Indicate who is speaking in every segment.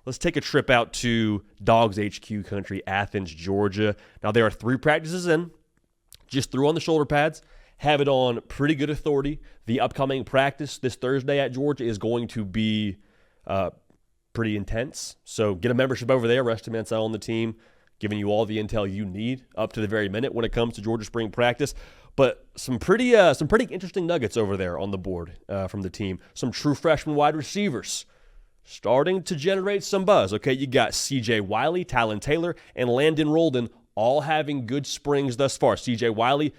Speaker 1: let's take a trip out to Dogs HQ country, Athens, Georgia. Now, there are 3 practices in. Just threw on the shoulder pads. Have it on pretty good authority. The upcoming practice this Thursday at Georgia is going to be pretty intense. So get a membership over there. Rest of Mansell on the team, giving you all the intel you need up to the very minute when it comes to Georgia spring practice. But some pretty interesting nuggets over there on the board from the team. Some true freshman wide receivers starting to generate some buzz. Okay, you got C.J. Wiley, Talon Taylor, and Landon Rolden all having good springs thus far. C.J. Wiley,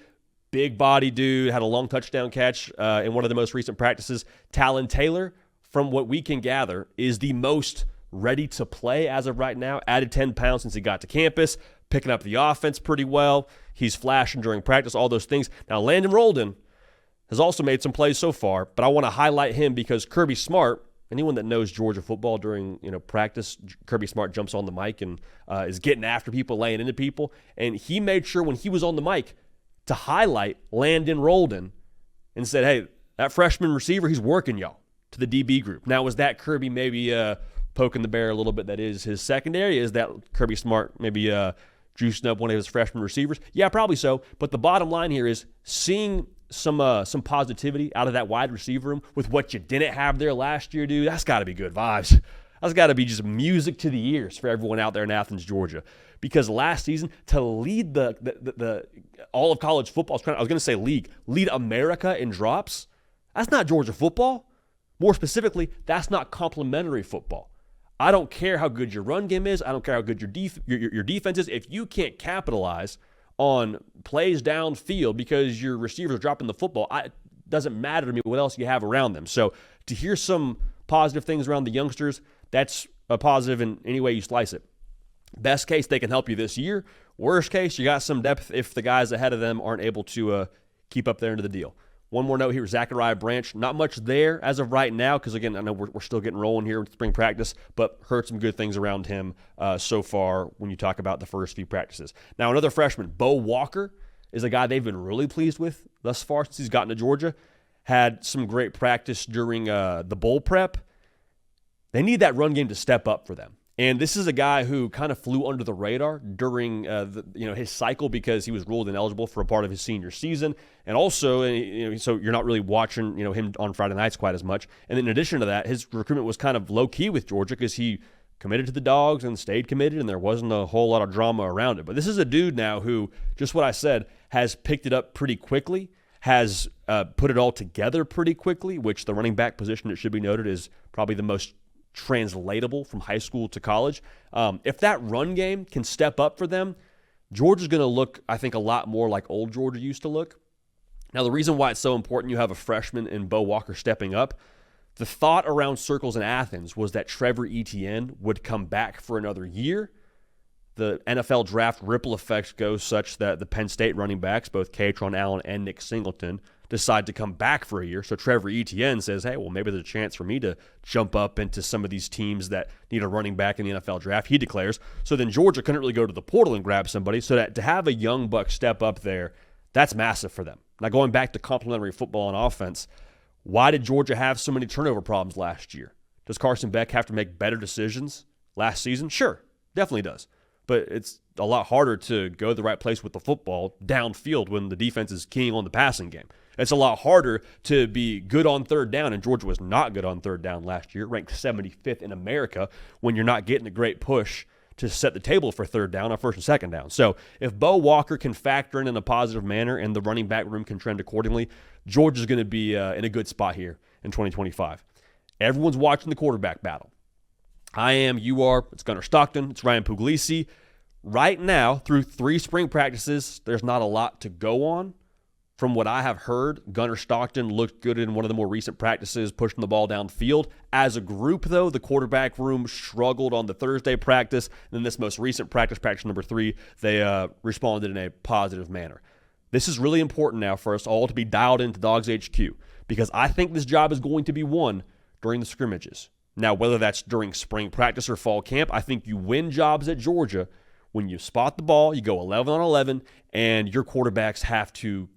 Speaker 1: big body dude, had a long touchdown catch in one of the most recent practices. Talon Taylor, from what we can gather, is the most ready to play as of right now. Added 10 pounds since he got to campus, picking up the offense pretty well. He's flashing during practice, all those things. Now, Landon Rolden has also made some plays so far, but I want to highlight him because Kirby Smart, anyone that knows Georgia football during practice, Kirby Smart jumps on the mic and is getting after people, laying into people. And he made sure when he was on the mic to highlight Landon Rolden and said, hey, that freshman receiver, he's working y'all to the DB group. Now, was that Kirby maybe poking the bear a little bit? That is his secondary. Is that Kirby Smart maybe juicing up one of his freshman receivers? Yeah, probably so. But the bottom line here is seeing some positivity out of that wide receiver room with what you didn't have there last year, dude. That's got to be good vibes. That's got to be just music to the ears for everyone out there in Athens, Georgia. Because last season, to lead the all of college football, I was going to say lead America in drops, that's not Georgia football. More specifically, that's not complimentary football. I don't care how good your run game is. I don't care how good your defense is. If you can't capitalize on plays downfield because your receivers are dropping the football, it doesn't matter to me what else you have around them. So to hear some positive things around the youngsters, that's a positive in any way you slice it. Best case, they can help you this year. Worst case, you got some depth if the guys ahead of them aren't able to keep up their end of the deal. One more note here, Zachariah Branch. Not much there as of right now because, again, I know we're still getting rolling here with spring practice, but heard some good things around him so far when you talk about the first few practices. Now, another freshman, Bo Walker, is a guy they've been really pleased with thus far since he's gotten to Georgia. Had some great practice during the bowl prep. They need that run game to step up for them. And this is a guy who kind of flew under the radar during his cycle because he was ruled ineligible for a part of his senior season. And also, so you're not really watching him on Friday nights quite as much. And then in addition to that, his recruitment was kind of low-key with Georgia because he committed to the Dogs and stayed committed, and there wasn't a whole lot of drama around it. But this is a dude now who, just what I said, has picked it up pretty quickly, has put it all together pretty quickly, which the running back position, it should be noted, is probably the most translatable from high school to college. If that run game can step up for them, Georgia's going to look, I think, a lot more like old Georgia used to look. Now, the reason why it's so important you have a freshman in Bo Walker stepping up, the thought around circles in Athens was that Trevor Etienne would come back for another year. The NFL draft ripple effect goes such that the Penn State running backs, both Katron Allen and Nick Singleton, decide to come back for a year. So Trevor Etienne says, hey, well, maybe there's a chance for me to jump up into some of these teams that need a running back in the NFL draft, he declares. So then Georgia couldn't really go to the portal and grab somebody. So that to have a young buck step up there, that's massive for them. Now, going back to complementary football and offense, why did Georgia have so many turnover problems last year? Does Carson Beck have to make better decisions last season? Sure, definitely does. But it's a lot harder to go the right place with the football downfield when the defense is keying on the passing game. It's a lot harder to be good on third down, and Georgia was not good on third down last year, ranked 75th in America when you're not getting a great push to set the table for third down on first and second down. So if Bo Walker can factor in a positive manner and the running back room can trend accordingly, Georgia's going to be in a good spot here in 2025. Everyone's watching the quarterback battle. I am, you are, it's Gunnar Stockton, it's Ryan Puglisi. Right now, through 3 spring practices, there's not a lot to go on. From what I have heard, Gunnar Stockton looked good in one of the more recent practices, pushing the ball downfield. As a group, though, the quarterback room struggled on the Thursday practice. And then this most recent practice number 3, they responded in a positive manner. This is really important now for us all to be dialed into Dogs HQ because I think this job is going to be won during the scrimmages. Now, whether that's during spring practice or fall camp, I think you win jobs at Georgia when you spot the ball, you go 11 on 11, and your quarterbacks have to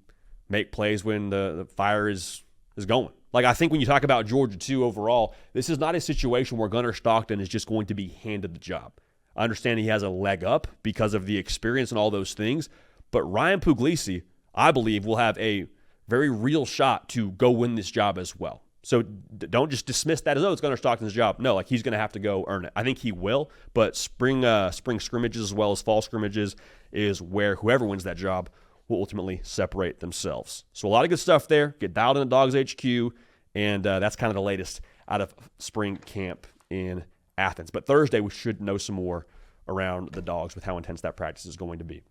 Speaker 1: make plays when the fire is going. Like, I think when you talk about Georgia, too, overall, this is not a situation where Gunnar Stockton is just going to be handed the job. I understand he has a leg up because of the experience and all those things, but Ryan Puglisi, I believe, will have a very real shot to go win this job as well. So don't just dismiss that as, oh, it's Gunnar Stockton's job. No, like, he's going to have to go earn it. I think he will, but spring scrimmages as well as fall scrimmages is where whoever wins that job will ultimately separate themselves. So a lot of good stuff there. Get dialed in at Dogs HQ, and that's kind of the latest out of spring camp in Athens. But Thursday, we should know some more around the Dogs with how intense that practice is going to be.